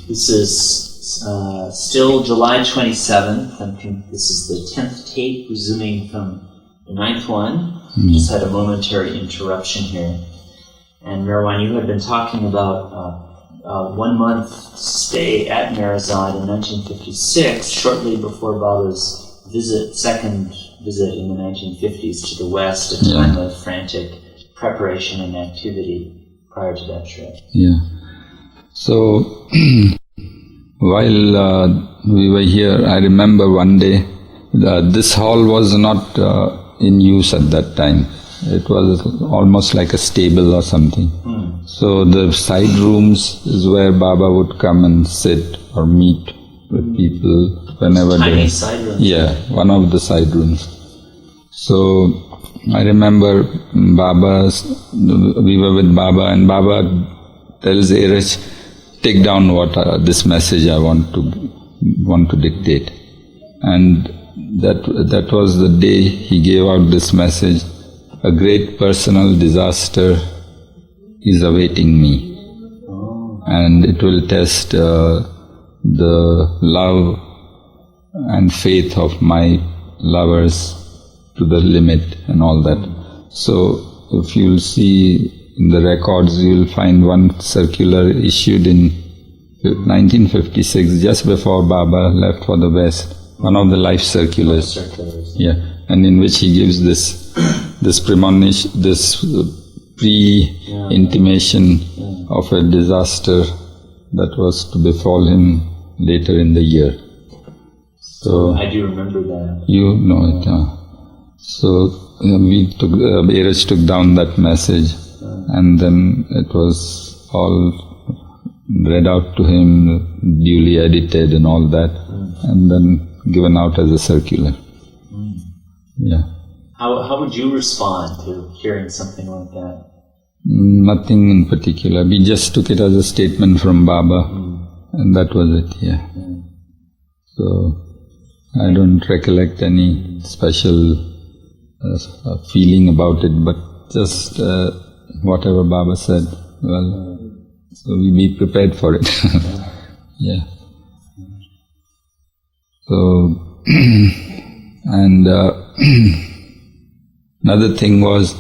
This is still July 27th. This is the 10th tape, resuming from the 9th one. Just had a momentary interruption here. And Meherwan, you had been talking about 1 month stay at Meherwan in 1956, shortly before Baba's second visit in the 1950s to the West, a time of frantic preparation and activity prior to that trip. Yeah. So, while we were here, I remember one day, this hall was not in use at that time. It was almost like a stable or something. So the side rooms is where Baba would come and sit or meet with people whenever tiny side rooms. Yeah, one of the side rooms. So I remember we were with Baba, and Baba tells Erich, take down what this message I want to dictate. And that was the day he gave out this message. A great personal disaster is awaiting me, and it will test the love and faith of my lovers to the limit and all that. So if you'll see in the records, you'll find one circular issued in 1956, just before Baba left for the West, one of the life circulars. Yeah, and in which he gives this premonition, this pre-intimation of a disaster that was to befall him later in the year. So I do remember that. You know it. So Erich took down that message, and then it was all read out to him, duly edited and all that, and then given out as a circular. Yeah. How would you respond to hearing something like that? Nothing in particular. We just took it as a statement from Baba, and that was it. Yeah. So I don't recollect any special feeling about it, but just whatever Baba said. Well, so we be prepared for it. Yeah. So and another thing was,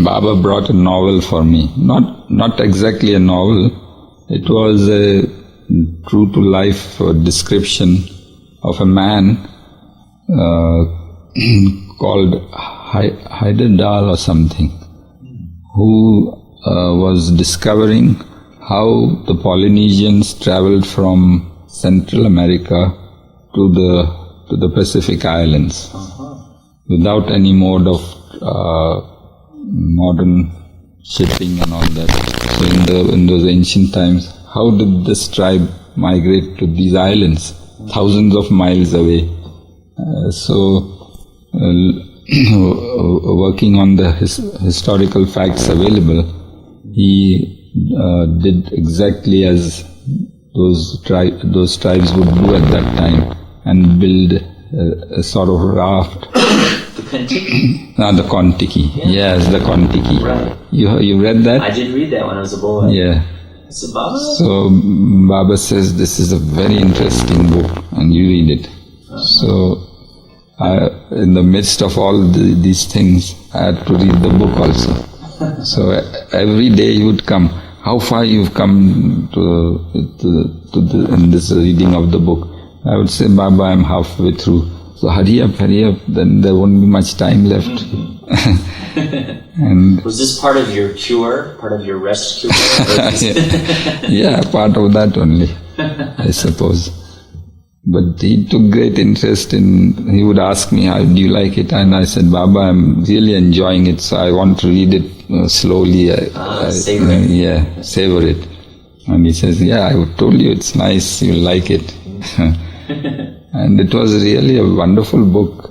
Baba brought a novel for me. Not exactly a novel. It was a true-to-life description of a man called Haidardal or something, who was discovering how the Polynesians traveled from Central America to the Pacific Islands without any mode of modern shipping and all that. So in those ancient times, how did this tribe migrate to these islands, thousands of miles away? Working on the historical facts available, he did exactly as those tribes would do at that time, and build a sort of raft. The Kontiki? The Kontiki. Yeah. Yes, the Kontiki. Right. You read that? I did read that when I was a boy. Yeah. So Baba? So Baba says this is a very interesting book, and you read it. So in the midst of all these things, I had to read the book also. So every day he would come. How far you've come in this reading of the book? I would say, Baba, I'm halfway through. So hurry up, then there won't be much time left. And was this part of your cure, part of your rest cure? Yeah, part of that only, I suppose. But he took great interest he would ask me, how do you like it? And I said, Baba, I'm really enjoying it, so I want to read it slowly. Savor it. Yeah, savor it. And he says, yeah, I told you it's nice, you'll like it. And it was really a wonderful book.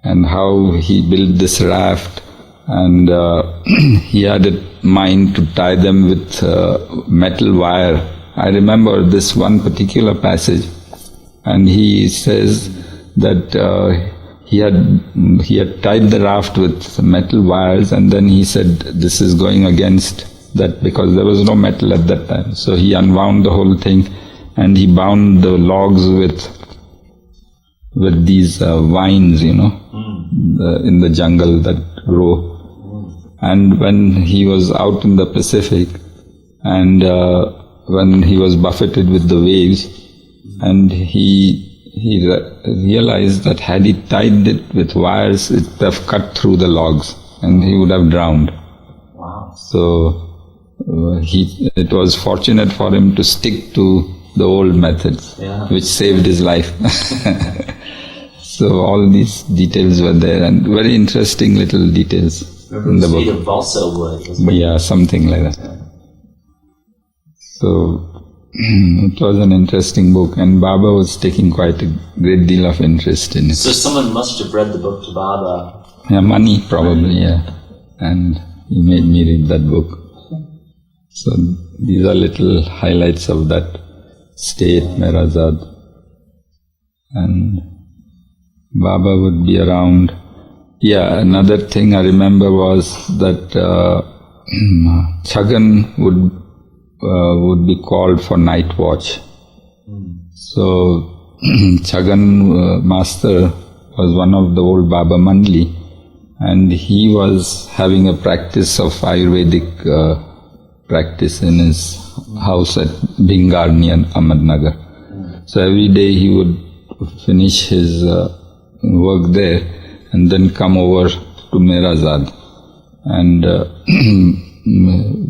And how he built this raft, and he had a mind to tie them with metal wire. I remember this one particular passage, and he says that he had tied the raft with metal wires, and then he said, this is going against that because there was no metal at that time. So he unwound the whole thing and he bound the logs with these vines, in the jungle that grow. And when he was out in the Pacific and when he was buffeted with the waves, and he realized that had he tied it with wires, it would have cut through the logs and he would have drowned. Wow. So it was fortunate for him to stick to the old methods, which saved his life. So all these details were there, and very interesting little details in the book. Made of balsa wood, wasn't it? Yeah, something like that. So it was an interesting book, and Baba was taking quite a great deal of interest in it. So someone must have read the book to Baba. Yeah, money probably, and he made me read that book. So these are little highlights of that stay at Meherazad. And Baba would be around. Yeah, another thing I remember was that Chhagan would be called for night watch. So Chhagan Master was one of the old Baba Mandli, and he was having a practice of Ayurvedic practice in his house at Bhingar near Ahmednagar. So every day he would finish his work there and then come over to Meherazad. And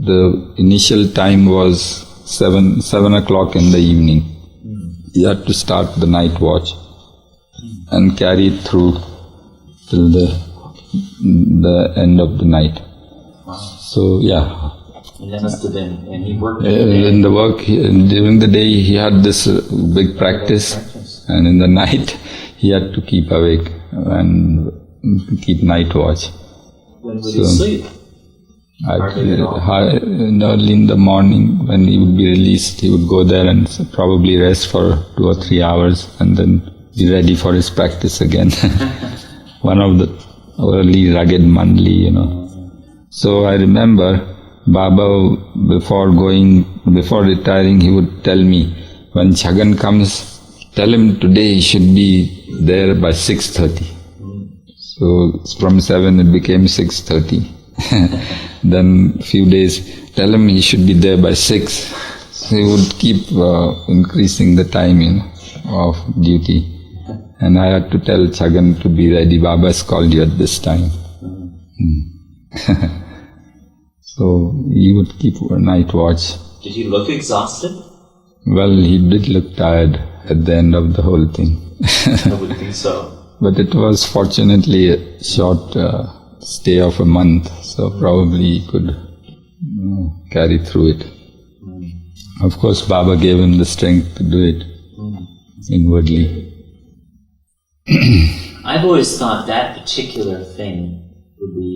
the initial time was 7 o'clock in the evening. He had to start the night watch and carry it through till the end of the night. So And that must have been, and he worked in the work, during the day he had this big practice, and in the night he had to keep awake and keep night watch. When would he sleep? Early in the morning when he would be released, he would go there and probably rest for 2 or 3 hours and then be ready for his practice again. One of the early rugged Mandli, So I remember Baba, before retiring, he would tell me, when Chhagan comes, tell him today he should be there by 6:30. So from 7 it became 6:30. Then few days, tell him he should be there by 6. So he would keep increasing the time, of duty. And I had to tell Chhagan to be ready. Baba has called you at this time. So he would keep a night watch. Did he look exhausted? Well, he did look tired at the end of the whole thing. I would think so. But it was fortunately a short stay of a month, so probably he could carry through it. Of course, Baba gave him the strength to do it inwardly. I've always thought that particular thing would be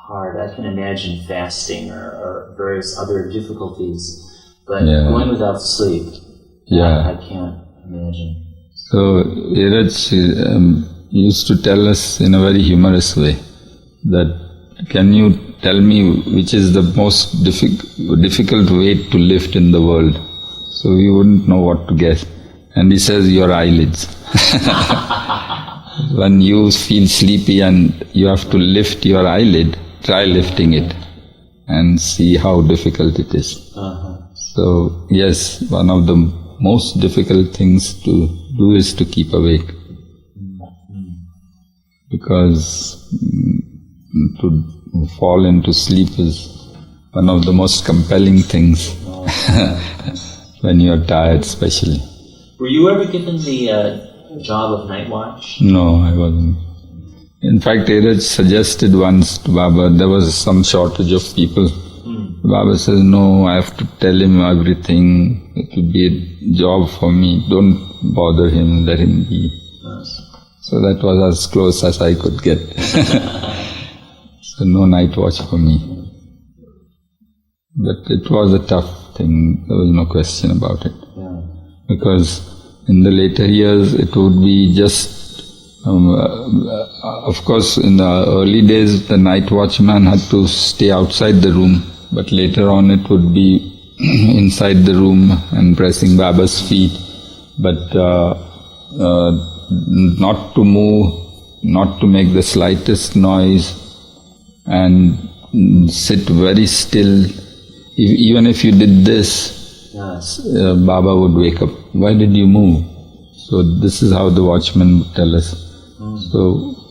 hard. I can imagine fasting or various other difficulties, but going without sleep, I can't imagine. So Iraj used to tell us in a very humorous way that, can you tell me which is the most difficult weight to lift in the world? So we wouldn't know what to guess. And he says, your eyelids. When you feel sleepy and you have to lift your eyelid, try lifting it and see how difficult it is. So yes, one of the most difficult things to do is to keep awake. Because to fall into sleep is one of the most compelling things when you are tired especially. Were you ever given the job of night watch? No, I wasn't. In fact, Iraj suggested once to Baba, there was some shortage of people. Baba says, no, I have to tell him everything. It will be a job for me. Don't bother him, let him be. So that was as close as I could get. So no night watch for me. But it was a tough thing, there was no question about it. Because in the later years it would be just, of course in the early days the night watchman had to stay outside the room but later on it would be inside the room and pressing Baba's feet, but not to move, not to make the slightest noise, and sit very still. Even if you did this, Baba would wake up. Why did you move? So this is how the watchman would tell us. So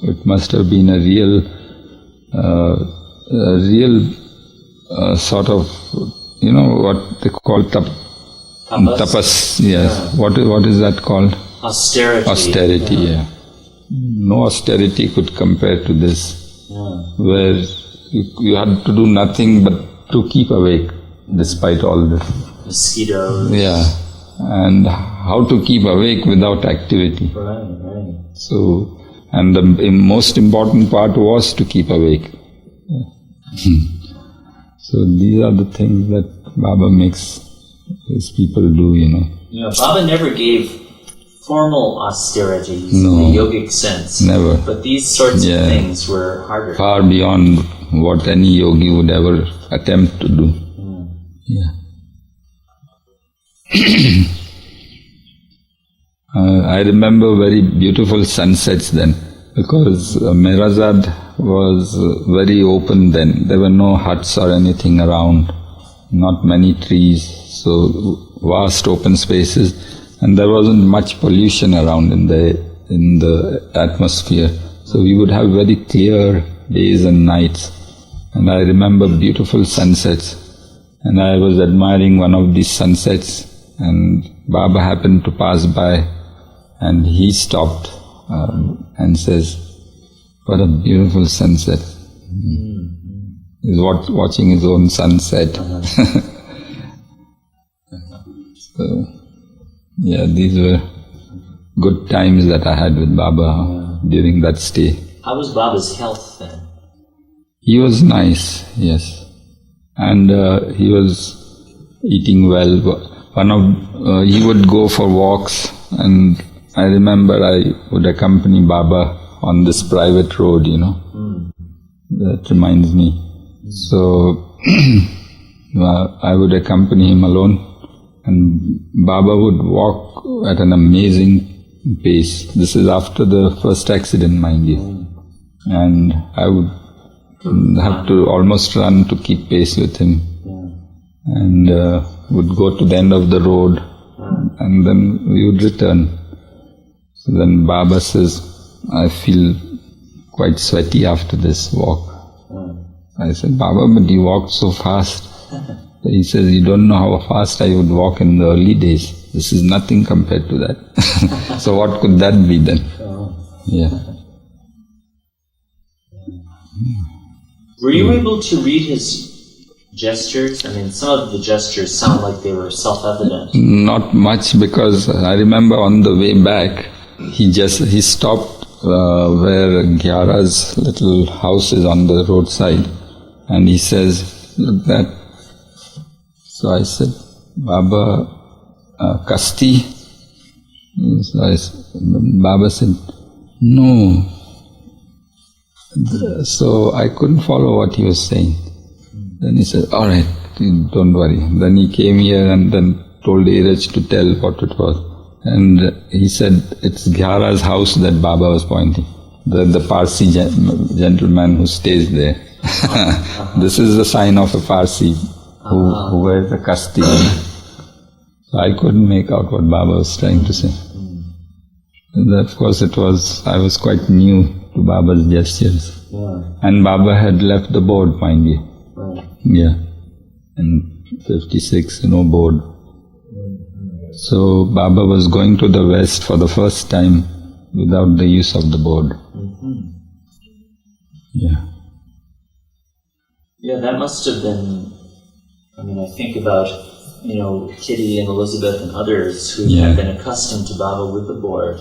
it must have been a real sort of, what they call tapas. Yes. What is that called? Austerity. Austerity, yeah. No austerity could compare to this, where you had to do nothing but to keep awake despite all this. Mosquitoes. Yeah. And how to keep awake without activity. Right. So, and the most important part was to keep awake. So these are the things that Baba makes his people do, Baba never gave formal austerities No. in the yogic sense. Never. But these sorts of things were harder. Far beyond what any yogi would ever attempt to do. Yeah. I remember very beautiful sunsets then, because Mehrazad was very open then. There were no huts or anything around, not many trees, so vast open spaces, and there wasn't much pollution around in the atmosphere. So we would have very clear days and nights, and I remember beautiful sunsets. And I was admiring one of these sunsets, and Baba happened to pass by, and he stopped and says, "What a beautiful sunset." He's watching his own sunset. So, yeah, these were good times that I had with Baba during that stay. How was Baba's health then? He was nice, yes. And he was eating well. He would go for walks, and I remember I would accompany Baba on this private road, That reminds me. So I would accompany him alone, and Baba would walk at an amazing pace. This is after the first accident, mind you. And I would have to almost run to keep pace with him, and would go to the end of the road, and then we would return. So then Baba says, "I feel quite sweaty after this walk." I said, "Baba, but you walked so fast." He says, "You don't know how fast I would walk in the early days. This is nothing compared to that." So what could that be then? Yeah. Were you able to read his gestures? I mean, some of the gestures sound like they were self-evident. Not much, because I remember on the way back, he stopped where Gyara's little house is on the roadside, and he says, "Look that." So I said, "Baba, Kasti?" So Baba said, "No." So I couldn't follow what he was saying. Then he said, "All right, don't worry." Then he came here and then told Dheeraj to tell what it was. And he said, "It's Gyara's house that Baba was pointing. The Parsi gentleman who stays there." This is the sign of a Parsi who wears a kasti. So I couldn't make out what Baba was trying to say. And of course I was quite new to Baba's gestures. And Baba had left the board, mind you. Yeah. In 56, no board. So Baba was going to the west for the first time without the use of the board. Yeah. Yeah, that must have been, I think about, Kitty and Elizabeth and others who had been accustomed to Baba with the board.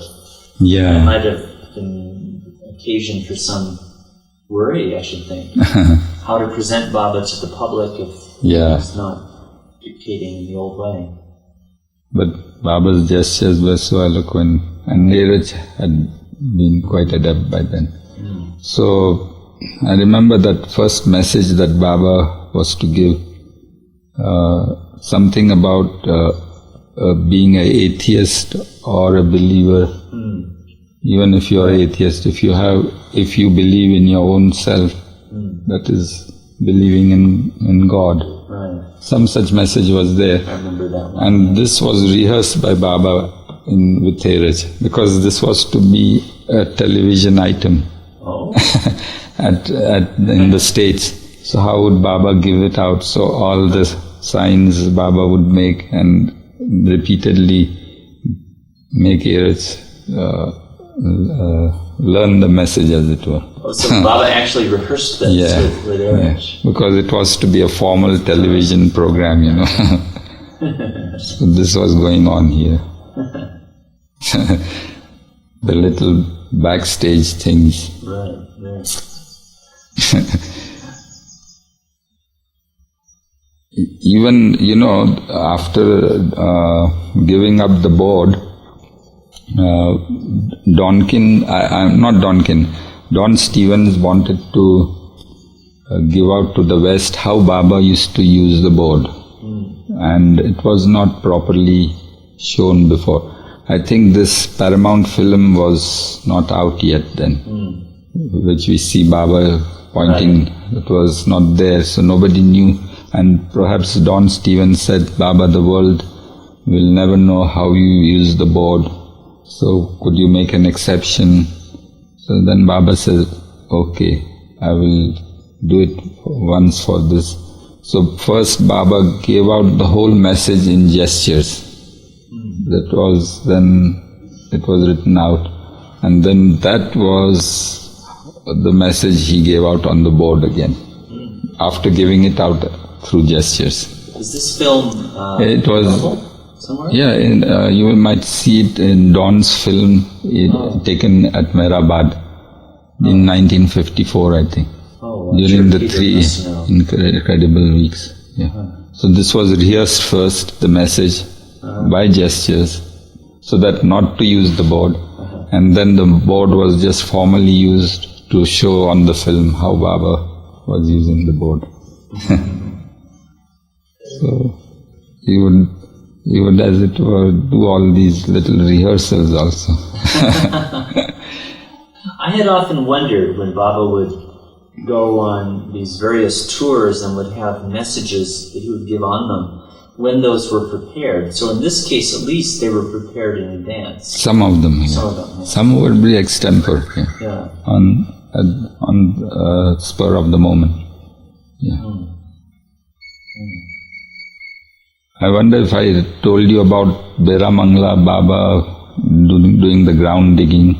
Yeah. It might have been occasion for some worry, I should think. How to present Baba to the public if he's not dictating in the old way. But Baba's gestures were so eloquent, and Dheeraj had been quite adept by then. So I remember that first message that Baba was to give something about being an atheist or a believer. Even if you are atheist, if you believe in your own self, that is believing in God. Right. Some such message was there. I remember that one. And this was rehearsed by Baba with Dheeraj, because this was to be a television item in the States. So how would Baba give it out? So all the signs Baba would make and repeatedly make Dheeraj learn the message, as it were. Oh, so Baba actually rehearsed this with Dheeraj. Because it was to be a formal television program, So this was going on here. The little backstage things. Right. Even, after giving up the board, Don Stevens wanted to give out to the West how Baba used to use the board. And it was not properly shown before. I think this Paramount film was not out yet then, which we see Baba pointing. Right. It was not there, so nobody knew. And perhaps Don Stevens said, Baba, the world will never know how you use the board. So could you make an exception? So then Baba said, okay, I will do it once for this. So first Baba gave out the whole message in gestures. It was written out. And then that was the message he gave out on the board again, after giving it out through gestures. Is this film it was somewhere? Yeah, you might see it in Don's film taken at Meherabad in 1954, I think, during the 3 incredible weeks. Yeah. So this was rehearsed first, the message, by gestures, so that not to use the board, and then the board was just formally used to show on the film how Baba was using the board. So he would, as it were, do all these little rehearsals also. I had often wondered when Baba would go on these various tours and would have messages that he would give on them, when those were prepared. So in this case, at least, they were prepared in advance. Some of them, yeah. Some would be extempore, on spur of the moment. Yeah. I wonder if I told you about Beramangla Baba doing the ground digging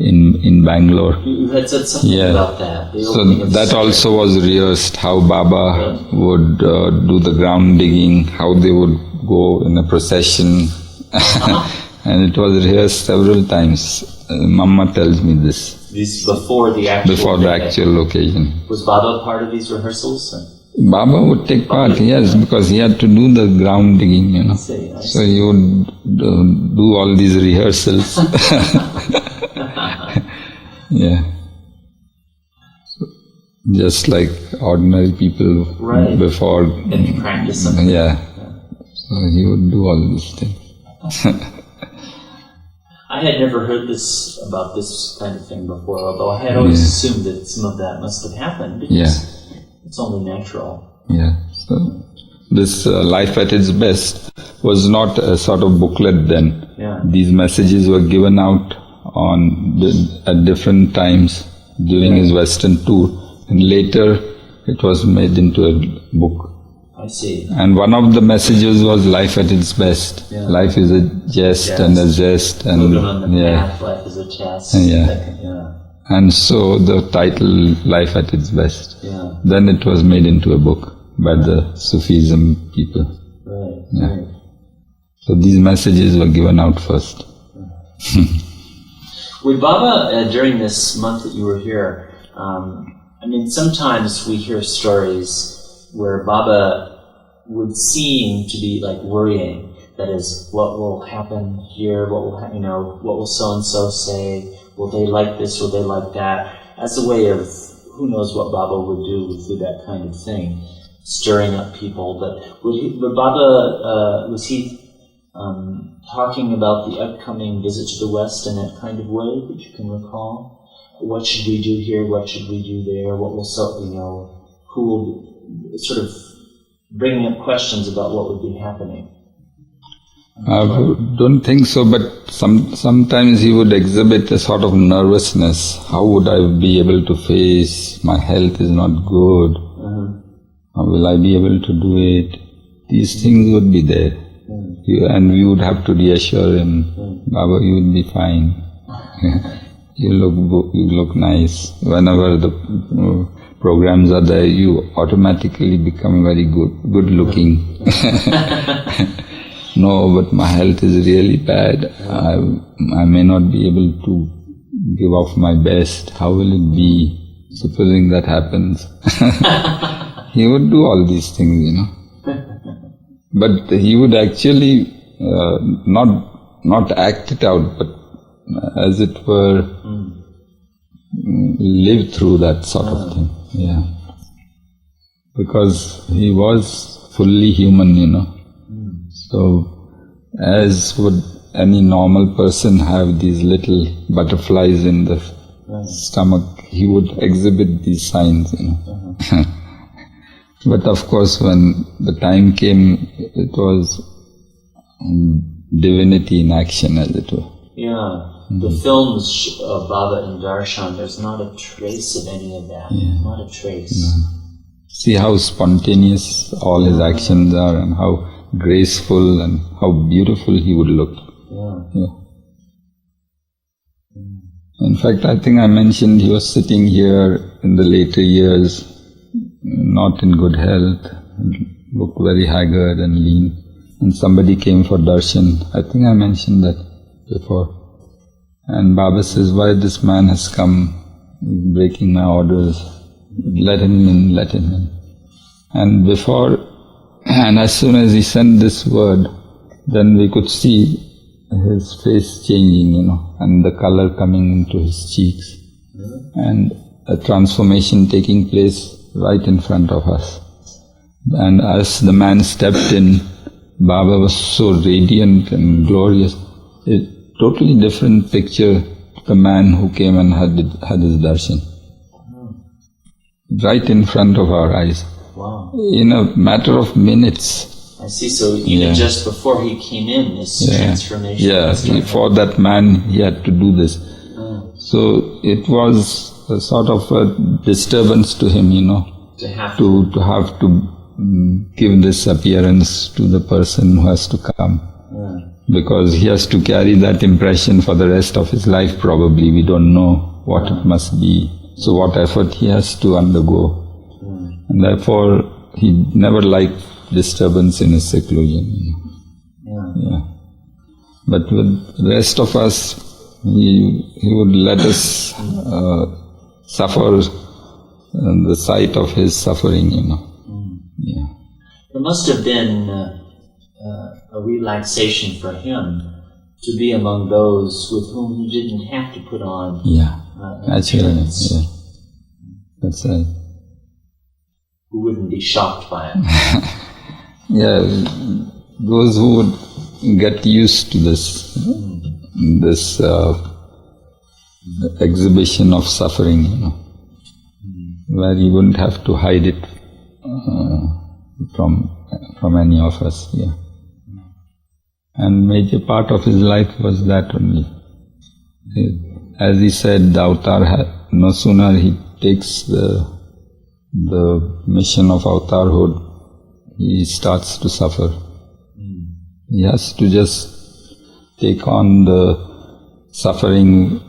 in Bangalore. You had said something about that. So that also was rehearsed, how Baba would do the ground digging, how they would go in a procession. And it was rehearsed several times. Mama tells me this. These before the actual occasion. Was Baba part of these rehearsals? Baba would take part, yes, because he had to do the ground digging, I see. So he would do all these rehearsals. Yeah. Just like ordinary people before. And practice something. Yeah. So he would do all these things. I had never heard about this kind of thing before, although I had always assumed that some of that must have happened, because it's only natural. Yeah. So this Life at its Best was not a sort of booklet then. Yeah. These messages were given out at different times during his Western tour, and later it was made into a book. I see. And one of the messages was life at its best. Yeah. Life is a jest and a zest, and moving on the path, life is a jest. And so the title Life at its Best. Yeah. Then it was made into a book by the Sufism people. Right. So these messages were given out first. Would Baba, during this month that you were here, sometimes we hear stories where Baba would seem to be like worrying. That is, what will happen here? What will so and so say? Will they like this? Will they like that? As a way of, who knows what Baba would do through that kind of thing. stirring up people. But Baba, was he talking about the upcoming visit to the West in that kind of way that you can recall? What should we do here? What should we do there? What will who will sort of bringing up questions about what would be happening? I don't think so, but sometimes he would exhibit a sort of nervousness. How would I be able to face? My health is not good. How will I be able to do it? These things would be there. And we would have to reassure him, Baba, you will be fine. You look nice. Whenever the programs are there, you automatically become very good looking. No, but my health is really bad. I may not be able to give off my best. How will it be, supposing that happens? He would do all these things, But he would actually not act it out, but as it were, live through that sort of thing. Yeah. Because he was fully human, So, as would any normal person have these little butterflies in the stomach, he would exhibit these signs, But of course, when the time came, it was divinity in action, as it were. Yeah. The films of Baba and Darshan, there's not a trace of any of that. Yeah. Not a trace. No. See how spontaneous all his actions are, and how graceful and how beautiful he would look. Yeah. In fact, I think I mentioned he was sitting here in the later years, not in good health, looked very haggard and lean. And somebody came for darshan. I think I mentioned that before. And Baba says, why this man has come, breaking my orders, let him in, let him in. And as soon as he sent this word, then we could see his face changing, and the color coming into his cheeks. And a transformation taking place right in front of us. And as the man stepped in, Baba was so radiant and glorious. A totally different picture, the man who came and had his darshan. Right in front of our eyes. Wow. In a matter of minutes. I see, so even just before he came in, this transformation. Yeah, for that man, he had to do this. So it was a sort of a disturbance to him, to have to give this appearance to the person who has to come. Because he has to carry that impression for the rest of his life probably. We don't know what it must be. So what effort he has to undergo. And therefore, he never liked disturbance in his seclusion. Yeah. But with the rest of us, he would let us suffer the sight of his suffering, Yeah. There must have been a relaxation for him to be among those with whom he didn't have to put on actually, that's right. Who wouldn't be shocked by it. Those who would get used to this exhibition of suffering, where he wouldn't have to hide it from any of us. And major part of his life was that only. As he said, the avatar, no sooner he takes the mission of avatarhood, he starts to suffer. He has to just take on the suffering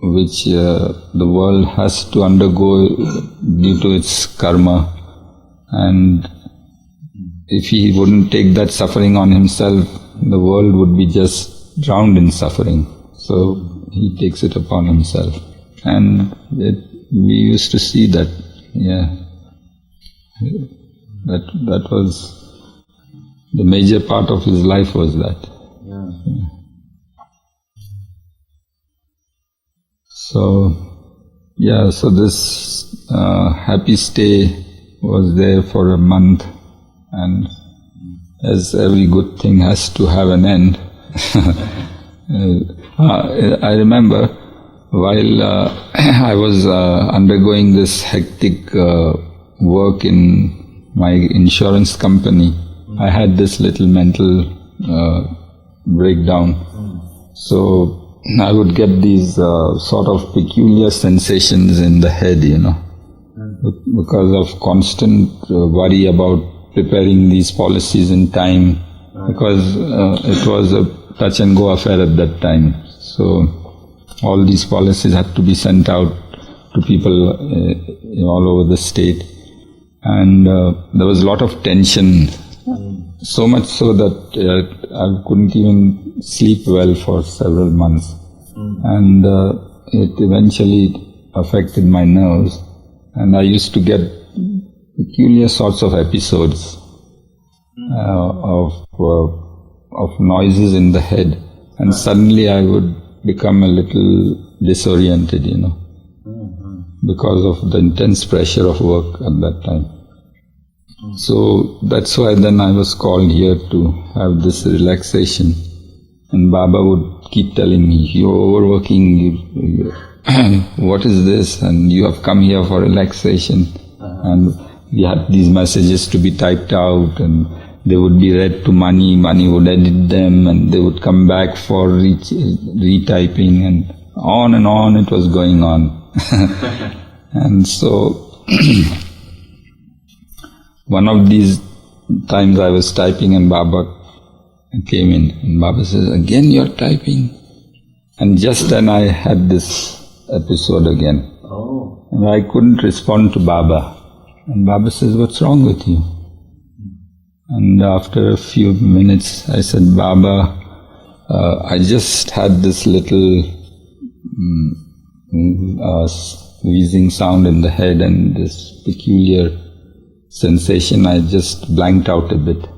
which the world has to undergo due to its karma. And if he wouldn't take that suffering on himself, the world would be just drowned in suffering. So he takes it upon himself. And we used to see that, that was the major part of his life was that. So this happy stay was there for a month, and as every good thing has to have an end. I remember while I was undergoing this hectic work in my insurance company, I had this little mental breakdown. So I would get these sort of peculiar sensations in the head, because of constant worry about preparing these policies in time, because it was a touch and go affair at that time. So all these policies had to be sent out to people all over the state, and there was a lot of tension, so much so that I couldn't even sleep well for several months, and it eventually affected my nerves, and I used to get peculiar sorts of episodes of noises in the head, and suddenly I would become a little disoriented, because of the intense pressure of work at that time. So that's why then I was called here to have this relaxation, and Baba would keep telling me, "You're overworking, what is this? And you have come here for relaxation." And we had these messages to be typed out, and they would be read to Mani would edit them, and they would come back for retyping, and on it was going on. And so one of these times I was typing and Baba came in, and Baba says, "Again you're typing?" And just then I had this episode again. And I couldn't respond to Baba. And Baba says, "What's wrong with you?" And after a few minutes I said, "Baba, I just had this little wheezing sound in the head and this peculiar sensation, I just blanked out a bit."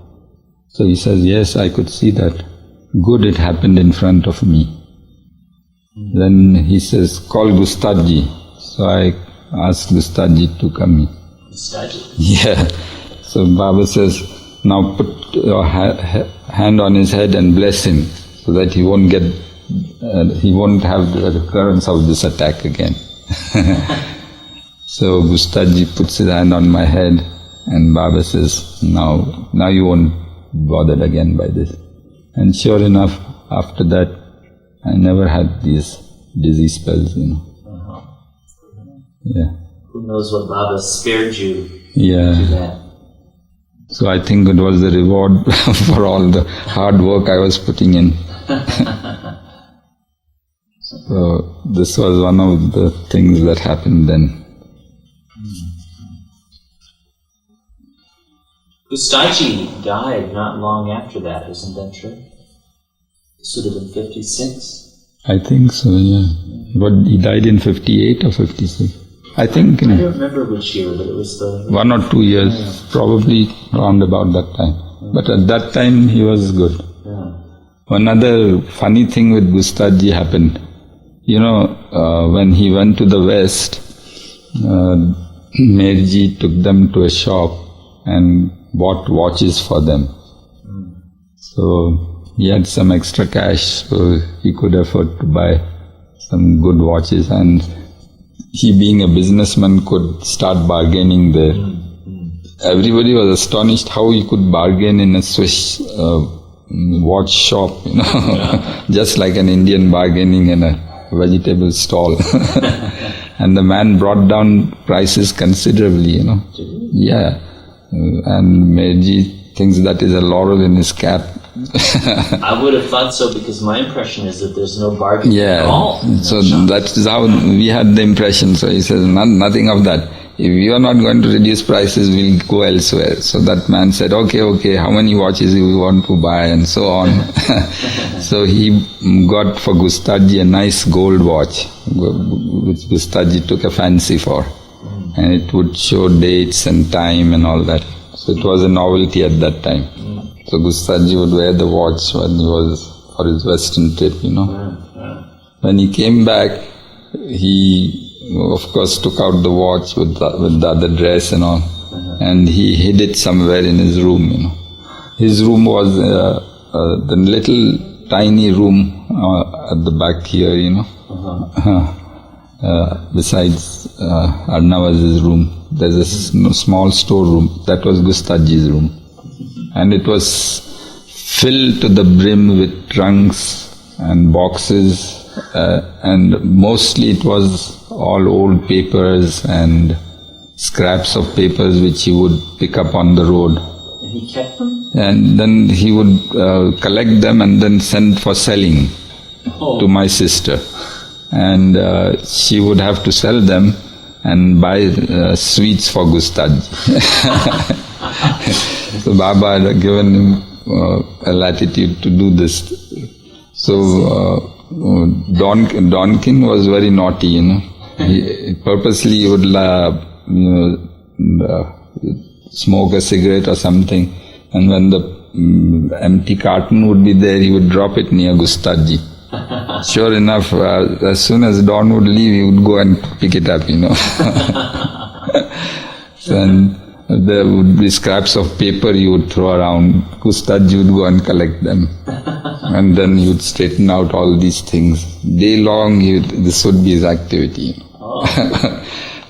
So he says, "Yes, I could see that. Good, it happened in front of me." Then he says, "Call Gustaji." So I asked Gustaji to come in. Gustaji? Yeah. So Baba says, "Now put your hand on his head and bless him, so that he won't have the recurrence of this attack again." So Gustaji puts his hand on my head, and Baba says, now you won't bothered again by this. And sure enough, after that, I never had these dizzy spells, Yeah. Who knows what Baba spared you Yeah. to that. So I think it was the reward for all the hard work I was putting in. So this was one of the things that happened then. Gustaji died not long after that, isn't that true? This would have been 56? I think so, yeah. But he died in 58 or 56? I think I don't remember which year, but it was the... 1 or 2 years, probably around about that time. But at that time he was good. Yeah. Another funny thing with Gustaji happened. When he went to the West, Meherji took them to a shop and bought watches for them. So he had some extra cash, so he could afford to buy some good watches, and he, being a businessman, could start bargaining there. Everybody was astonished how he could bargain in a Swiss watch shop, just like an Indian bargaining in a vegetable stall. And the man brought down prices considerably, Yeah. And Meherji thinks that is a laurel in his cap. I would have thought so, because my impression is that there's no bargaining at all. So that is how we had the impression. So he says, nothing of that. If you are not going to reduce prices, we'll go elsewhere. So that man said, okay, how many watches do you want to buy, and so on. So he got for Gustaji a nice gold watch, which Gustaji took a fancy for. And it would show dates and time and all that. So it was a novelty at that time. So Gustaji would wear the watch when he was for his Western trip, When he came back, he of course took out the watch with the other dress and all. and he hid it somewhere in his room, you know. His room was the little tiny room at the back here, you know. Besides Arnavaz's room, there's a small storeroom. That was Gustaji's room. And it was filled to the brim with trunks and boxes, and mostly it was all old papers and scraps of papers which he would pick up on the road. And he kept them? And then he would collect them and then send for selling to my sister. And she would have to sell them and buy sweets for Gustaji. So Baba had given him a latitude to do this. So Donkin was very naughty, you know. He purposely would smoke a cigarette or something, and when the empty carton would be there, he would drop it near Gustaji. Sure enough, as soon as Don would leave, he would go and pick it up, you know. And there would be scraps of paper he would throw around. Gustaji would go and collect them. And then he would straighten out all these things. Day long, this would be his activity, you know.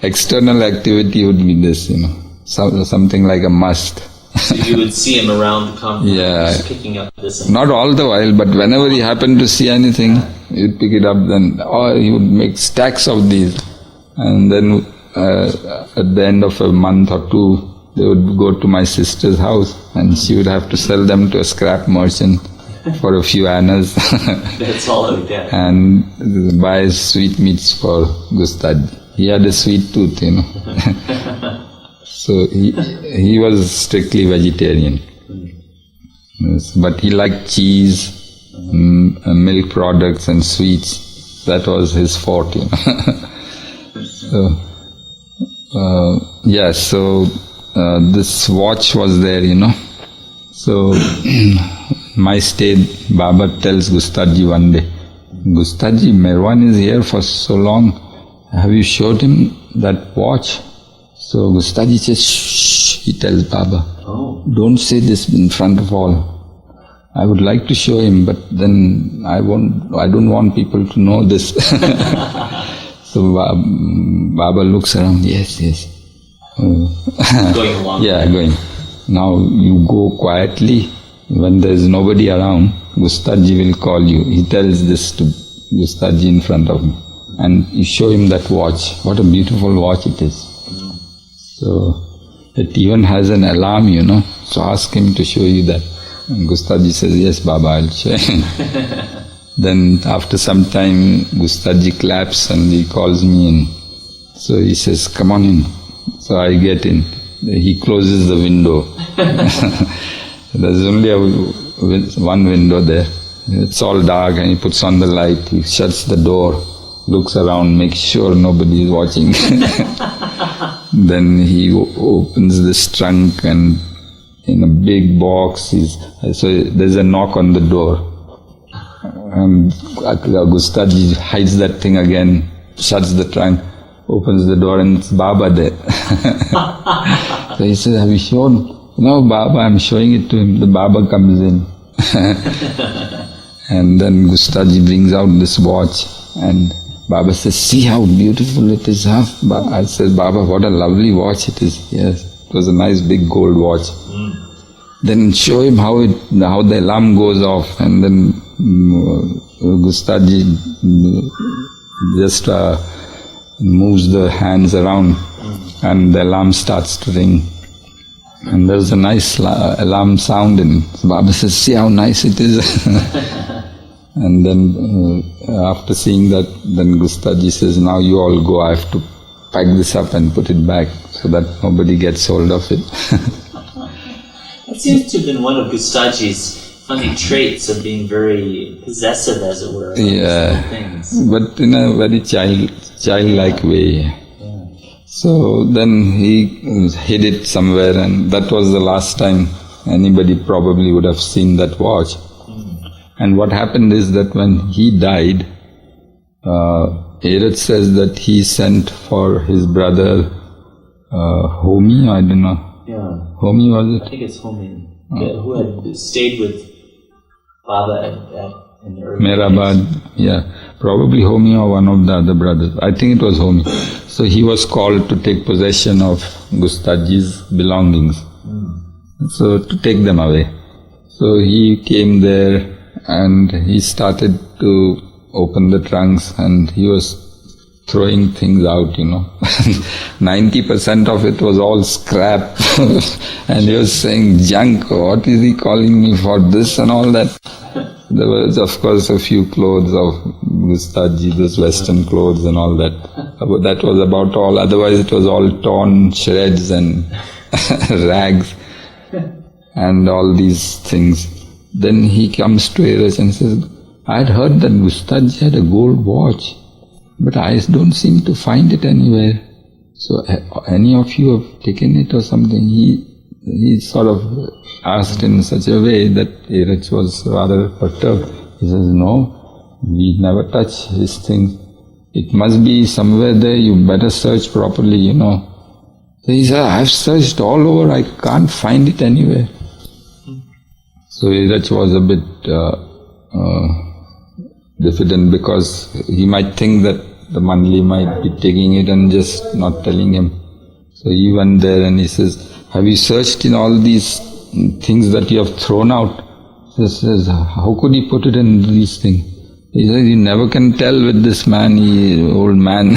External activity would be this, you know. Something like a must. So you would see him around the compound, just picking up this. Not all the while, but whenever he happened to see anything, he'd pick it up then. Or he would make stacks of these. And then at the end of a month or two, they would go to my sister's house and she would have to sell them to a scrap merchant for a few annas. That's all I would get. And buy sweetmeats for Gustaji. He had a sweet tooth, you know. So he was strictly vegetarian. Yes, but he liked cheese, milk products and sweets. That was his forte, you know. So this watch was there, you know. So my stay, Baba tells Gustaji one day, Gustaji, Meherwan is here for so long. Have you showed him that watch? So Gustaji says, shh, he tells Baba, don't say this in front of all. I would like to show him, but then I don't want people to know this. So Baba looks around, yes. Going along. Yeah, going. Now you go quietly. When there is nobody around, Gustaji will call you. He tells this to Gustaji in front of me. And you show him that watch. What a beautiful watch it is. So it even has an alarm, you know. So ask him to show you that. And Gustaji says, yes, Baba, I'll show him. Then after some time, Gustaji claps and he calls me in. So he says, come on in. So I get in. He closes the window. There's only one window there. It's all dark and he puts on the light. He shuts the door, looks around, makes sure nobody is watching. Then he opens this trunk and in a big box, so there's a knock on the door. And Gustaji hides that thing again, shuts the trunk, opens the door, and it's Baba there. So he says, have you shown? No, Baba, I'm showing it to him. The Baba comes in. And then Gustaji brings out this watch and Baba says, see how beautiful it is, huh? I said, Baba, what a lovely watch it is. Yes, it was a nice big gold watch. Then show him how the alarm goes off, and then Gustaji just moves the hands around and the alarm starts to ring. And there's a nice alarm sound, and Baba says, see how nice it is. And then after seeing that, then Gustaji says, now you all go, I have to pack this up and put it back so that nobody gets hold of it. That seems to have been one of Gustaji's funny traits of being very possessive, as it were, about things. But in a very childlike way. So then he hid it somewhere, and that was the last time anybody probably would have seen that watch. And what happened is that when he died, Erich says that he sent for his brother Homi, I don't know Yeah. Homi was I it? think it's Homi, who had stayed with Baba in the early Meherwan, days. yeah. Probably Homi or one of the other brothers. I think it was Homi. So he was called to take possession of Gustaji's belongings. So to take them away. So he came there and he started to open the trunks and he was throwing things out, 90% of it was all scrap. And he was saying, junk, what is he calling me for this and all that? There was, of course, a few clothes of Gustaji, those Western clothes and all that. But that was about all. Otherwise, it was all torn shreds and rags and all these things. Then he comes to Eras and says, I had heard that Gustaji had a gold watch, but I don't seem to find it anywhere. So, any of you have taken it or something? He sort of asked in such a way that Eras was rather perturbed. He says, no, we never touch his things. It must be somewhere there, you better search properly, So he said, I've searched all over, I can't find it anywhere. So Eras was a bit diffident because he might think that the Mandali might be taking it and just not telling him. So he went there and he says, have you searched in all these things that you have thrown out? He says, how could he put it in these things? He says, you never can tell with this man, old man.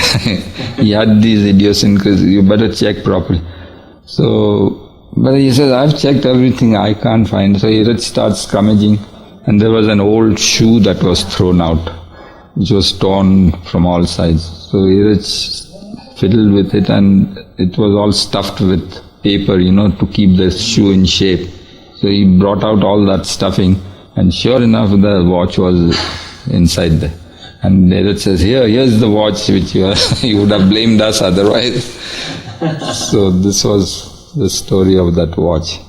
He had these idiosyncrasies, you better check properly. So, but he says, I've checked everything, I can't find. So Eras starts scrummaging and there was an old shoe that was thrown out, which was torn from all sides. So Eras fiddled with it and it was all stuffed with paper, to keep the shoe in shape. So he brought out all that stuffing and sure enough the watch was inside there. And Eras says, here's the watch which you would have blamed us otherwise. So this was the story of that watch.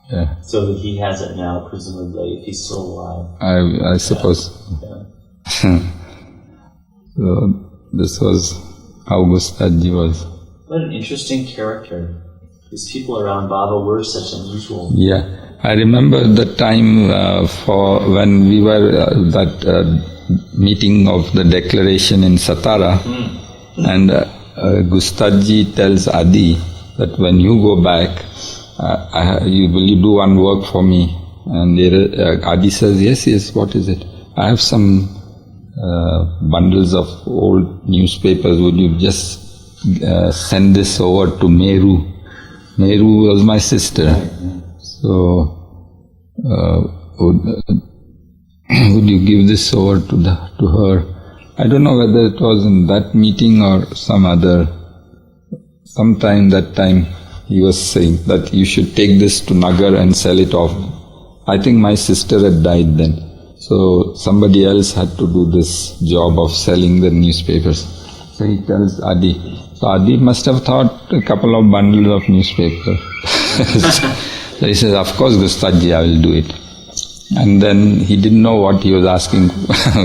Yeah. So he has it now, presumably, if he's still alive. I suppose. Yeah. So this was how Gustaji was. What an interesting character. These people around Baba were such unusual. Yeah. I remember the time for when we were that meeting of the declaration in Satara, and Gustaji tells Adi that when you go back, will you do one work for me? And Adi says, yes, what is it? I have some bundles of old newspapers, would you just send this over to Meru? Meru was my sister. So, would you give this over to her? I don't know whether it was in that meeting or sometime that time he was saying that you should take this to Nagar and sell it off. I think my sister had died then. So somebody else had to do this job of selling the newspapers. So he tells Adi. So Adi must have thought a couple of bundles of newspaper. So he says, of course Gustaji, I will do it. And then he didn't know what he was asking,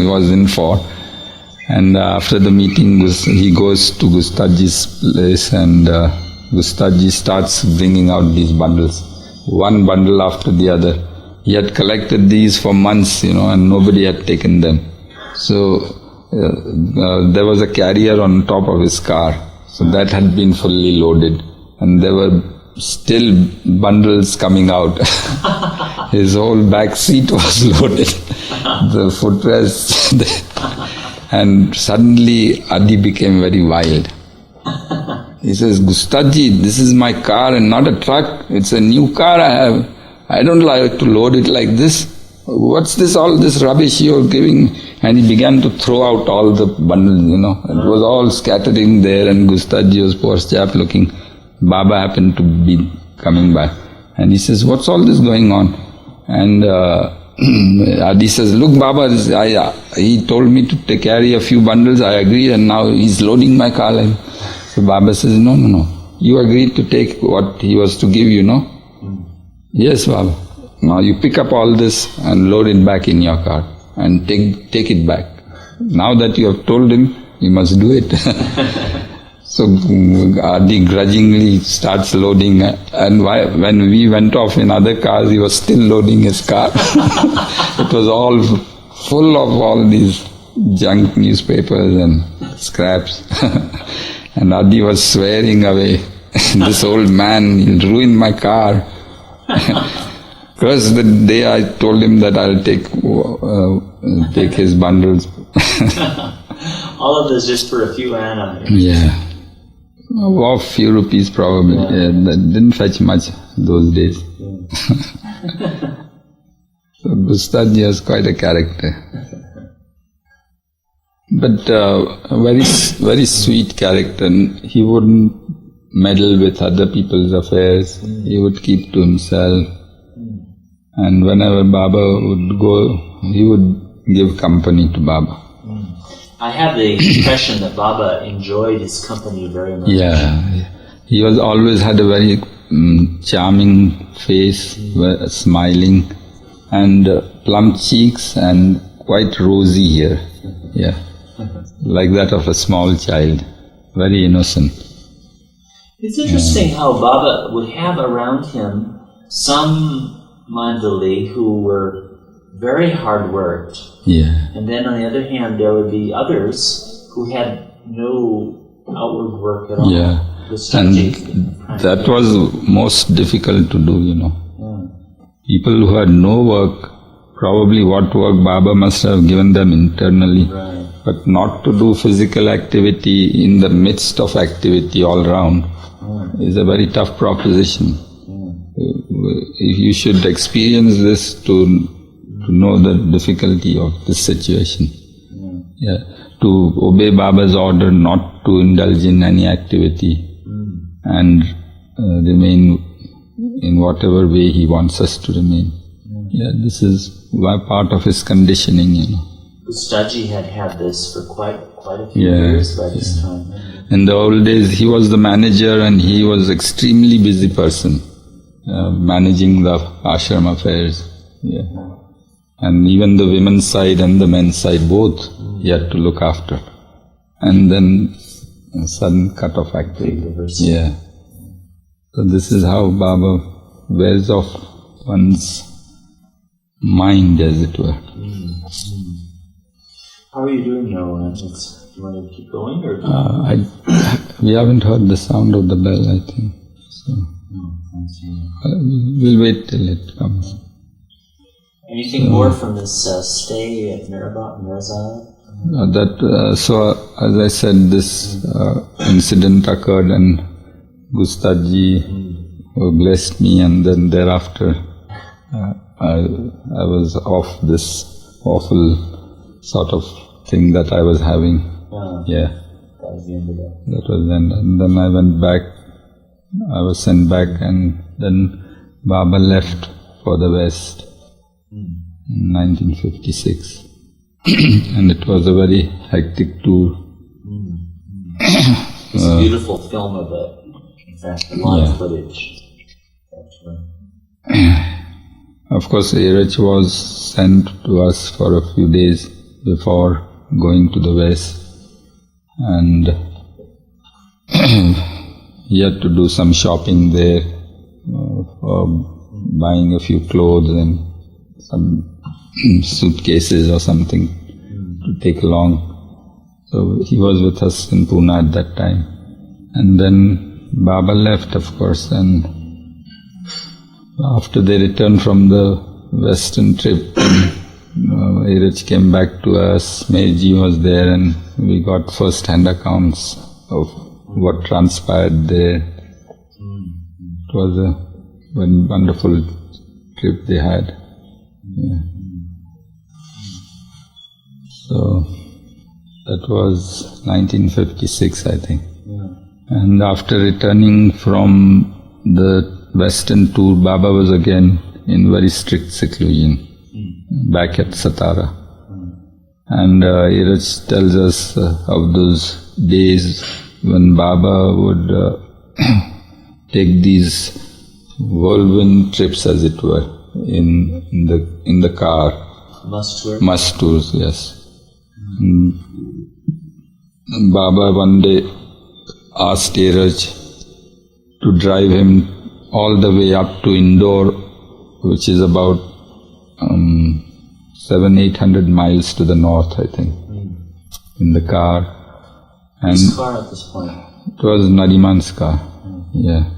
he was in for. And after the meeting, he goes to Gustaji's place and Gustaji starts bringing out these bundles, one bundle after the other. He had collected these for months, and nobody had taken them. So there was a carrier on top of his car, so that had been fully loaded, and there were still bundles coming out. His whole back seat was loaded, the footrest, and suddenly Adi became very wild. He says, Gustaji, this is my car and not a truck. It's a new car I have. I don't like to load it like this. What's this, all this rubbish you're giving? And he began to throw out all the bundles, It was all scattering there, and Gustaji was poor chap looking. Baba happened to be coming by. And he says, what's all this going on? And Adi says, look Baba, he told me to carry a few bundles, I agreed, and now he's loading my car. So Baba says, no. You agreed to take what he was to give you, no? Yes, Baba. Now you pick up all this and load it back in your car and take it back. Now that you have told him, you must do it. So Adi grudgingly starts loading, and when we went off in other cars, he was still loading his car. It was all full of all these junk newspapers and scraps. And Adi was swearing away, this old man, he'll ruin my car. Because the day I told him that I'll take his bundles. All of this just for a few anna. Yeah. A few rupees probably. Yeah, that didn't fetch much those days. So Gustaji was quite a character. But a very sweet character. He wouldn't meddle with other people's affairs. He would keep to himself. And whenever Baba would go, he would give company to Baba. I have the impression that Baba enjoyed his company very much. Yeah. He always had a very charming face, smiling, and plump cheeks and quite rosy hair. Yeah. Like that of a small child. Very innocent. It's interesting how Baba would have around him some Mandali who were very hard worked. Yeah. And then on the other hand, there would be others who had no outward work at all. Yeah. And that was most difficult to do, Yeah. People who had no work, probably what work Baba must have given them internally. Right. But not to do physical activity in the midst of activity all round is a very tough proposition. You should experience this to know the difficulty of this situation. Yeah. To obey Baba's order not to indulge in any activity and remain in whatever way he wants us to remain. Yeah, this is part of his conditioning, Gustaji had this for quite a few years by this time. In the old days, he was the manager and he was extremely busy person, managing the ashram affairs. Yeah. And even the women's side and the men's side, both he had to look after. And then a sudden cut-off activity. Yeah. So this is how Baba wears off one's mind, as it were. How are you doing now? Do you want to keep going, or? We haven't heard the sound of the bell, I think. So we'll wait till it comes. Anything more from this stay at Meherwan? So as I said, this incident occurred and Gustaji blessed me, and then thereafter I was off this awful sort of thing that I was having. Yeah. That was the end of that. That was then. And then I went back. I was sent back, and then Baba left for the West in 1956. And it was a very hectic tour. It's a beautiful film of it. In fact, a lot of footage. Of course, Erich was sent to us for a few days before going to the West, and he had to do some shopping there for buying a few clothes and some suitcases or something to take along. So he was with us in Pune at that time. And then Baba left, of course, and after they returned from the Western trip, Erich came back to us, Meiji was there, and we got first-hand accounts of what transpired there. It was a very wonderful trip they had. Yeah. So that was 1956, I think. And after returning from the Western tour, Baba was again in very strict seclusion, back at Satara. And Erich tells us of those days when Baba would take these whirlwind trips, as it were, in the car. Must tours, yes. And Baba one day asked Dheeraj to drive him all the way up to Indore, which is about 700-800 miles to the north, I think, in the car. And whose car at this point? it was Nariman's car, yeah.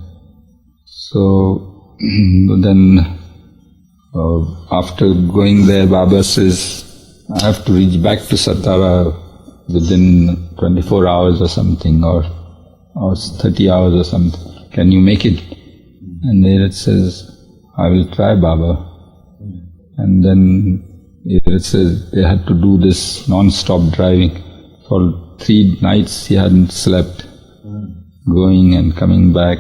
So then after going there, Baba says, I have to reach back to Satara within 24 hours or something, or 30 hours or something. Can you make it? And Dheeraj says, I will try, Baba. And then Dheeraj says they had to do this non-stop driving. For 3 nights he hadn't slept, going and coming back.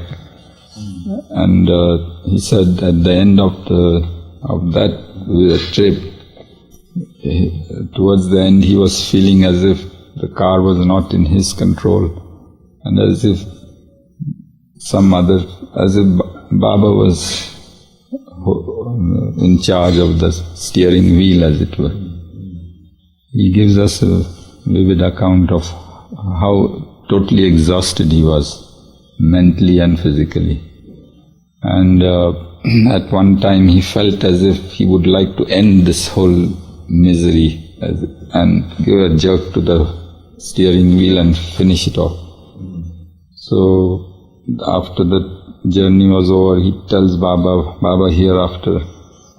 And he said at the end of that trip, towards the end he was feeling as if the car was not in his control, and as if Baba was in charge of the steering wheel, as it were. He gives us a vivid account of how totally exhausted he was, mentally and physically. And at one time he felt as if he would like to end this whole misery and give a jerk to the steering wheel and finish it off. So after the journey was over, he tells Baba, Baba, hereafter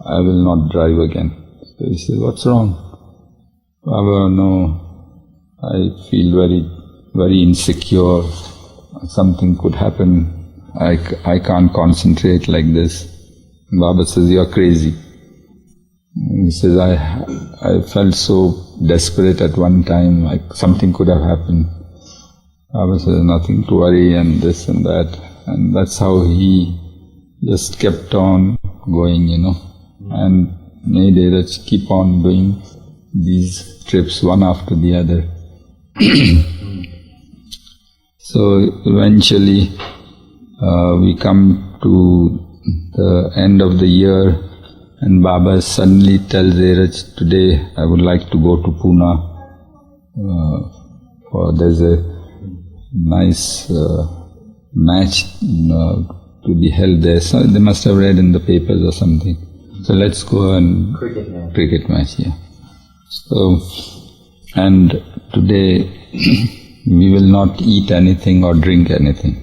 I will not drive again. So he says, what's wrong? Baba, no, I feel very, very insecure. Something could happen. I can't concentrate like this. Baba says, you're crazy. He says, I felt so desperate at one time, like something could have happened. Baba says, nothing to worry, and this and that. And that's how he just kept on going, and made Dheeraj keep on doing these trips one after the other. So eventually we come to the end of the year, and Baba suddenly tells Dheeraj, today I would like to go to Pune. For there's a nice match to be held there. So they must have read in the papers or something. So let's go and cricket match, yeah. So, and today we will not eat anything or drink anything.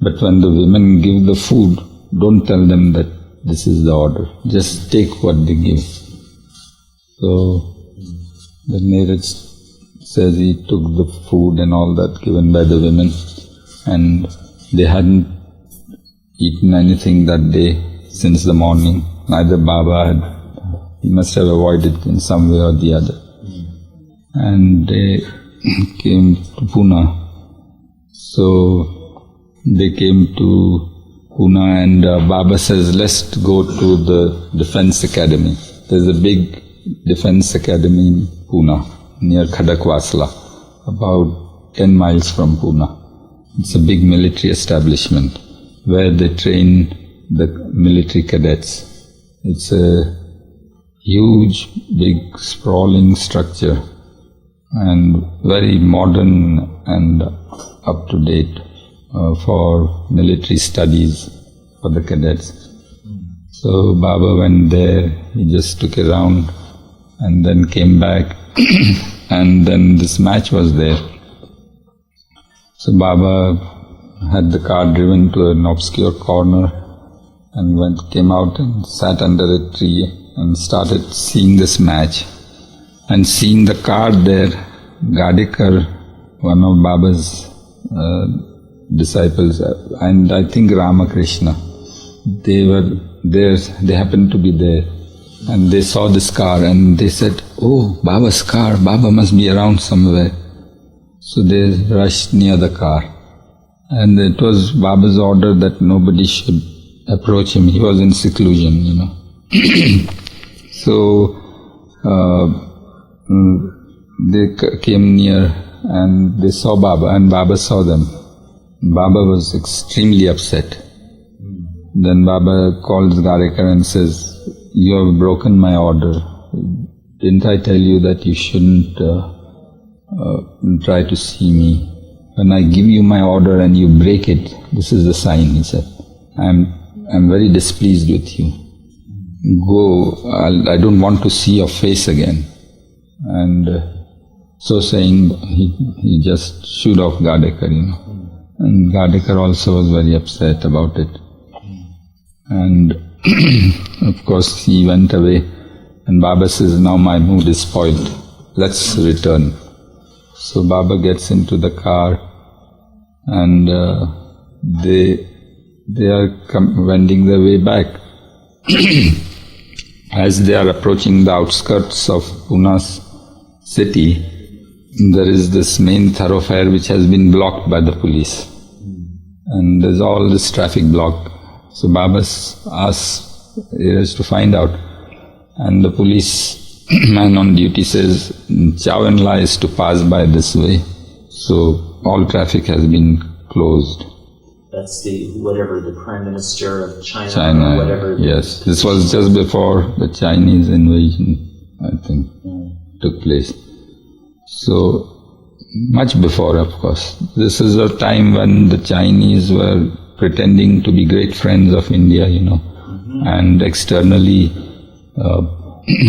But when the women give the food, don't tell them that this is the order. Just take what they give. So the Dheeraj says he took the food and all that given by the women, and they hadn't eaten anything that day since the morning. Neither Baba had. He must have avoided in some way or the other. And they came to Pune. So they came to Pune, and Baba says, let's go to the Defence Academy. There's a big Defence Academy in Pune, near Khadakwasla, about 10 miles from Pune. It's a big military establishment where they train the military cadets. It's a huge, big, sprawling structure, and very modern and up-to-date for military studies for the cadets. So Baba went there, he just took a round and then came back and then this match was there. So Baba had the car driven to an obscure corner and came out and sat under a tree and started seeing this match. And seeing the car there, Gadekar, one of Baba's disciples, and I think Ramakrishna, they were there, they happened to be there, and they saw this car and they said, oh, Baba's car, Baba must be around somewhere. So they rushed near the car, and it was Baba's order that nobody should approach him. He was in seclusion, So they came near and they saw Baba, and Baba saw them. Baba was extremely upset. Then Baba calls Gadekar and says, you have broken my order. Didn't I tell you that you shouldn't try to see me when I give you my order and you break it, this is the sign, he said. I'm very displeased with you. Go, I don't want to see your face again. And so saying, he just shooed off Gadekar, And Gadekar also was very upset about it. And of course he went away, and Baba says, now my mood is spoiled, let's return. So Baba gets into the car, and they are wending their way back. As they are approaching the outskirts of Pune's city, there is this main thoroughfare which has been blocked by the police. And there's all this traffic blocked. So Baba asks Iraj to find out. And the police man on duty says, Chow and La is to pass by this way. So all traffic has been closed. That's whatever the Prime Minister of China or whatever. Yes, this was just before the Chinese invasion, I think, took place. So, much before, of course. This is a time when the Chinese were pretending to be great friends of India, and externally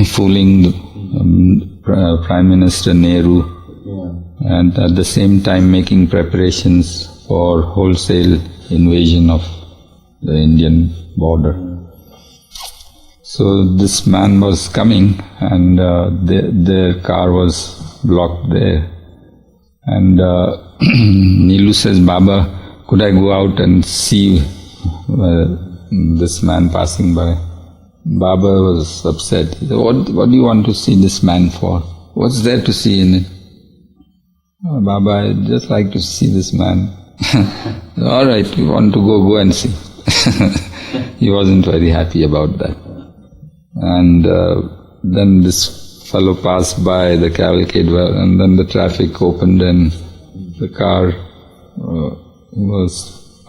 fooling Prime Minister Nehru, and at the same time making preparations for wholesale invasion of the Indian border. So this man was coming, and their car was blocked there. And Neelu says, Baba, could I go out and see this man passing by? Baba was upset. He said, what do you want to see this man for? What's there to see in it? Oh, Baba, I'd just like to see this man. All right, you want to go and see. He wasn't very happy about that. And then this fellow passed by the cavalcade, and then the traffic opened, and the car was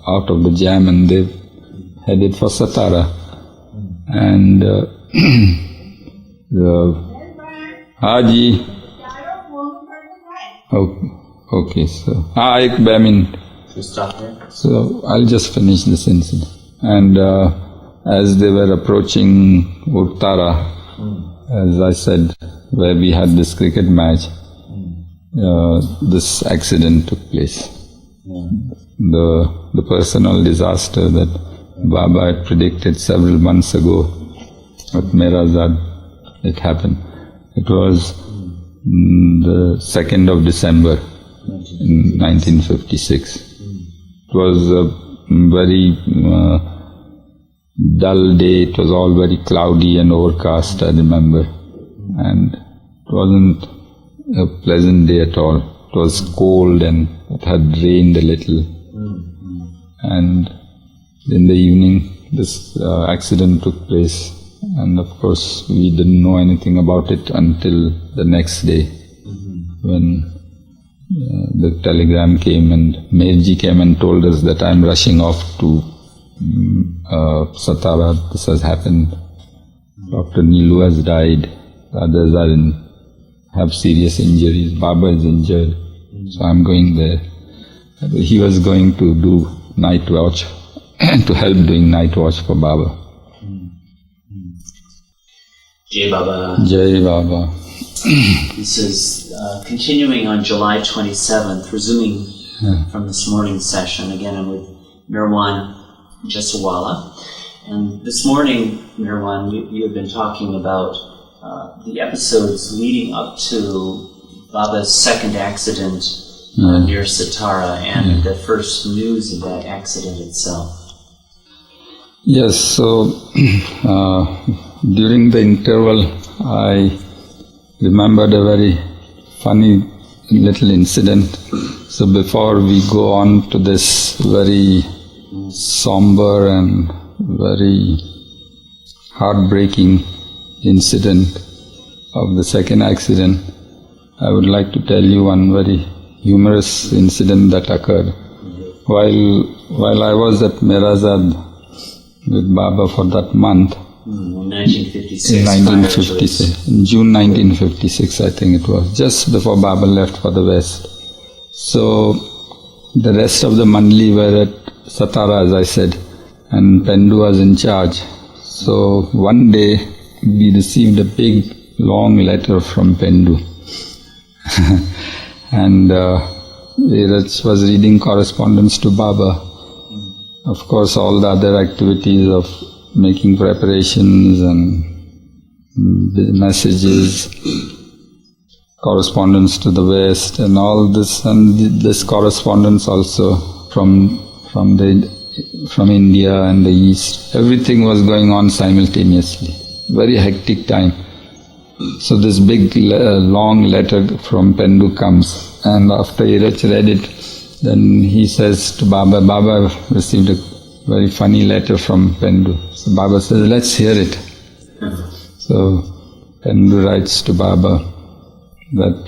out of the jam, and they headed for Satara. And Haji. Okay, so So I'll just finish this incident. And as they were approaching Urtara, as I said, where we had this cricket match, this accident took place. The personal disaster that Baba had predicted several months ago at Meherazad, it happened. It was the 2nd of December in 1956. It was a very dull day. It was all very cloudy and overcast, I remember. And it wasn't a pleasant day at all. It was cold, and it had rained a little. And in the evening, this accident took place. And of course, we didn't know anything about it until the next day, when the telegram came, and Meherji came and told us that I'm rushing off to Satara. This has happened. Dr. Neelu has died. Others have serious injuries. Baba is injured. So I'm going there. He was going to do night watch, to help doing night watch for Baba. Jai Baba. Jai Baba. This is continuing on July 27th, resuming from this morning's session. Again, I'm with Meherwan Jessawala. And this morning, Meherwan, you have been talking about the episodes leading up to Baba's second accident near Satara, and the first news of that accident itself. Yes, so during the interval, I remembered a very funny little incident. So before we go on to this very somber and very heartbreaking incident of the second accident, I would like to tell you one very humorous incident that occurred. While I was at Meherazad with Baba for that month, in 1956. In June 1956, I think it was, just before Baba left for the West. So the rest of the Mandli were at Satara, as I said, and Pendu was in charge. So one day we received a big, long letter from Pendu. And Iraj was reading correspondence to Baba. Of course, all the other activities of making preparations and messages, correspondence to the West, and all this, and this correspondence also from India and the East. Everything was going on simultaneously. Very hectic time. So this big, long letter from Pendu comes, and after Iraj read it, then he says to Baba, Baba received a very funny letter from Pendu. So Baba says, let's hear it. So Pendu writes to Baba that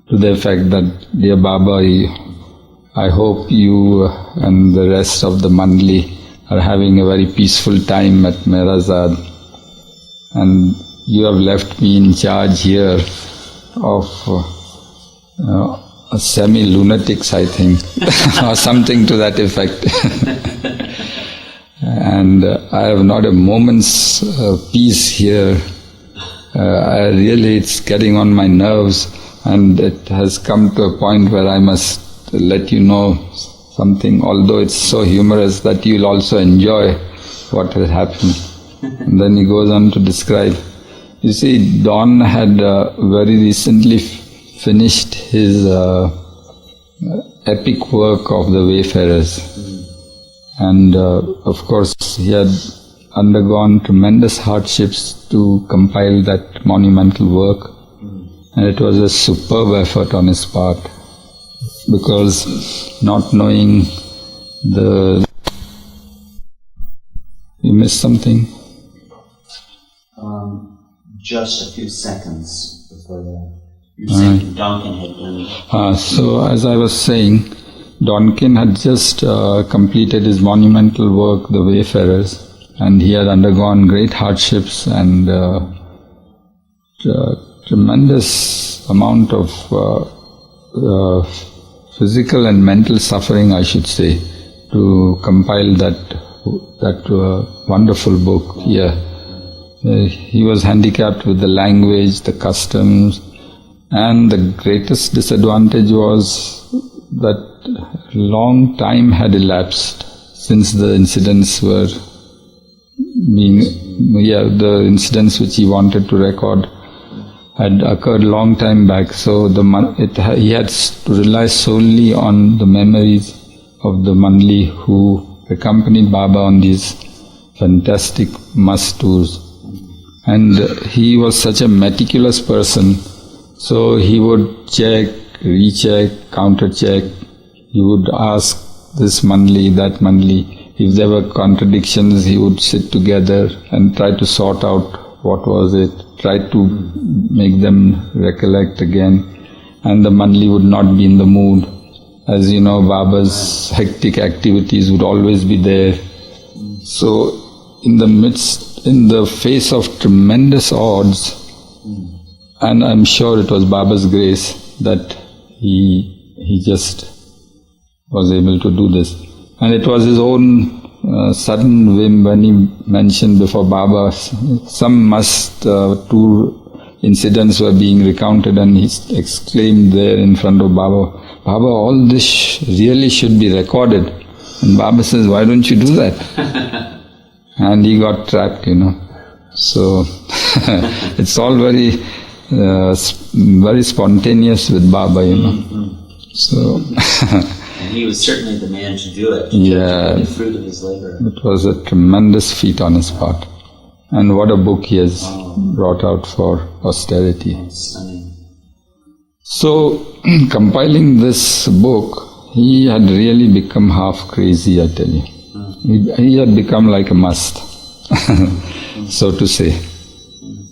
to the effect that, dear Baba, I hope you and the rest of the Mandli are having a very peaceful time at Mehrazad, and you have left me in charge here of semi-lunatics, I think, or something to that effect. And I have not a moment's peace here. It's getting on my nerves, and it has come to a point where I must let you know something, although it's so humorous that you'll also enjoy what has happened. And then he goes on to describe. You see, Don had very recently finished his epic work of the Wayfarers. And of course, he had undergone tremendous hardships to compile that monumental work. And it was a superb effort on his part, because not knowing the... You missed something? Just a few seconds before that. You were saying Donkin had done... So as I was saying, Donkin had just completed his monumental work, The Wayfarers, and he had undergone great hardships and tremendous amount of physical and mental suffering, I should say, to compile that wonderful book. He was handicapped with the language, the customs, and the greatest disadvantage was that long time had elapsed since the incidents were the incidents which he wanted to record had occurred long time back. So he had to rely solely on the memories of the Mandli who accompanied Baba on these fantastic must tours. And he was such a meticulous person, so he would check, recheck, counter-check. He would ask this Mandli, that Mandli. If there were contradictions, he would sit together and try to sort out what was it, try to make them recollect again. And the Mandli would not be in the mood. As you know, Baba's hectic activities would always be there. So in the face of tremendous odds, and I'm sure it was Baba's grace that he just was able to do this. And it was his own sudden whim when he mentioned before Baba, some tour incidents were being recounted, and he exclaimed there in front of Baba, Baba, all this really should be recorded. And Baba says, why don't you do that? And he got trapped, So it's all very spontaneous with Baba, So and he was certainly the man to do it. The fruit of his labor. It was a tremendous feat on his part. And what a book he has brought out for posterity. Stunning. So, compiling this book, he had really become half crazy, I tell you. He had become like a must, so to say.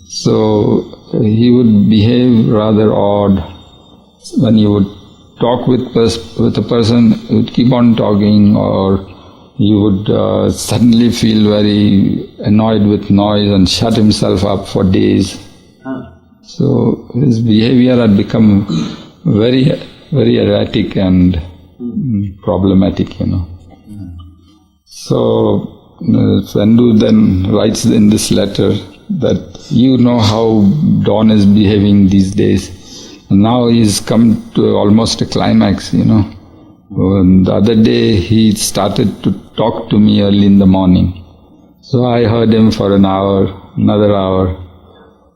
So, he would behave rather odd. When he would talk with a person, he would keep on talking, or he would suddenly feel very annoyed with noise and shut himself up for days. So his behavior had become very, very erratic and problematic, So Pendu then writes in this letter that you know how Don is behaving these days. Now he's come to almost a climax, The other day he started to talk to me early in the morning. So I heard him for an hour, another hour.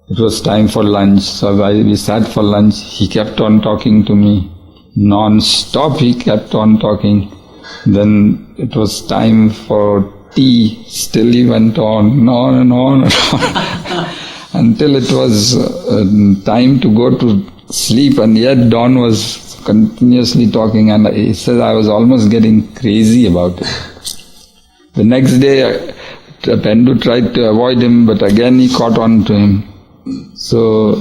It was time for lunch, so we sat for lunch. He kept on talking to me. Non-stop he kept on talking. Then it was time for tea. Still he went on and on and on and on. Until it was time to go to sleep, and yet Don was continuously talking, and he said I was almost getting crazy about it. The next day, Pendu tried to avoid him, but again he caught on to him. So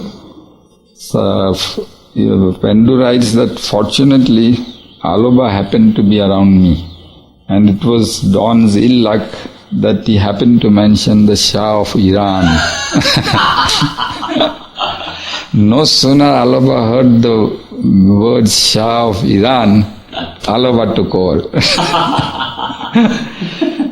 Pendu writes that fortunately Aloba happened to be around me, and it was Don's ill luck that he happened to mention the Shah of Iran. No sooner Aloba heard the words Shah of Iran, Aloba took over.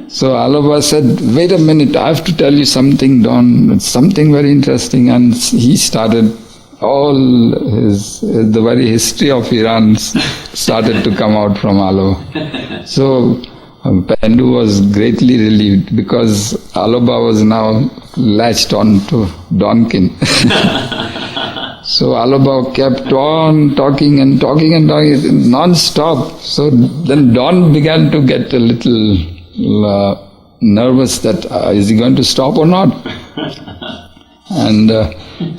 So Aloba said, wait a minute, I have to tell you something, Don. It's something very interesting. And he started all the very history of Iran started to come out from Aloba. So Pendu was greatly relieved because Aloba was now latched on to Donkin. So Aloba kept on talking and talking and talking non-stop. So then Don began to get a little nervous that is he going to stop or not? And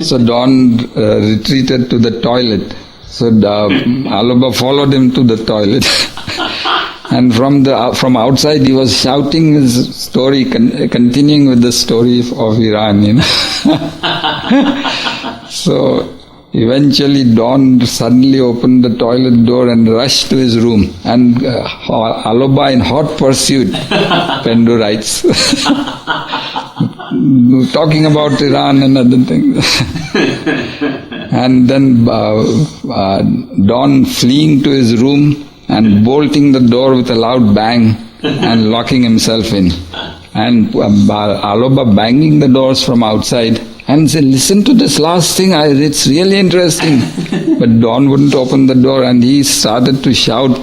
so Don retreated to the toilet. So Aloba followed him to the toilet. And from outside he was shouting his story, continuing with the story of Iran. So eventually Don suddenly opened the toilet door and rushed to his room. And Aloba in hot pursuit, Pendu writes, talking about Iran and other things. And then Don fleeing to his room and bolting the door with a loud bang and locking himself in. And Aloba banging the doors from outside and said, listen to this last thing, it's really interesting. But Don wouldn't open the door and he started to shout